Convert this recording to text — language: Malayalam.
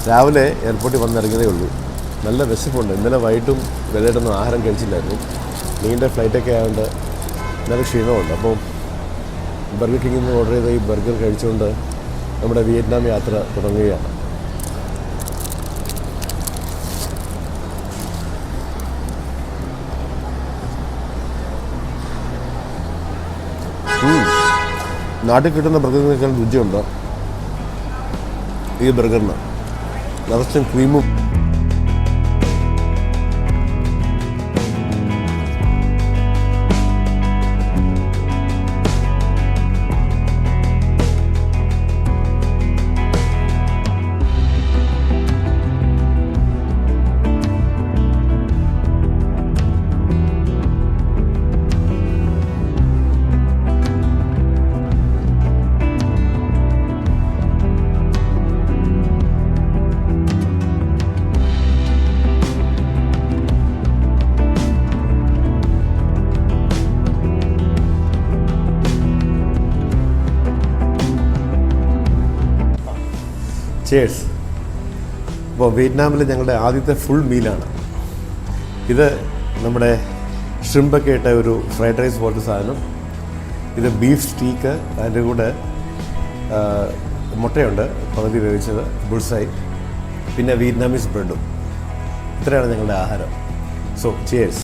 രാവിലെ എയർപോർട്ടിൽ വന്നിറങ്ങിയതേ ഉള്ളൂ. നല്ല വിശപ്പുണ്ട്. ഇന്നലെ വൈകിട്ടും വെളിയിട്ടൊന്നും ആഹാരം കഴിച്ചില്ലായിരുന്നു. നീണ്ട ഫ്ലൈറ്റൊക്കെ ആയതുകൊണ്ട് നല്ല ക്ഷീണമുണ്ട്. അപ്പോൾ ബർഗർ കിങ്ങിൽ നിന്ന് ഓർഡർ ചെയ്ത ഈ ബർഗർ കഴിച്ചുകൊണ്ട് നമ്മുടെ വിയറ്റ്നാം യാത്ര തുടങ്ങുകയാണ്. നാട്ടിൽ കിട്ടുന്ന ബർഗറിനേക്കാൾ രുചിയുണ്ട് ഈ ബർഗറിന്. നിറച്ചും ക്രീമും ചേഴ്സ്. അപ്പോൾ വിയറ്റ്നാമിൽ ഞങ്ങളുടെ ആദ്യത്തെ ഫുൾ മീലാണ് ഇത്. നമ്മുടെ ഷ്രിമ്പൊക്കെ ഇട്ട ഒരു ഫ്രൈഡ് റൈസ് പോലത്തെ സാധനം. ഇത് ബീഫ് സ്റ്റീക്ക്, അതിൻ്റെ കൂടെ മുട്ടയുണ്ട് പകുതി വേവിച്ചത്, ബുൾസായി, പിന്നെ വിയറ്റ്നാമീസ് ബ്രെഡും. ഇത്രയാണ് ഞങ്ങളുടെ ആഹാരം. So chairs.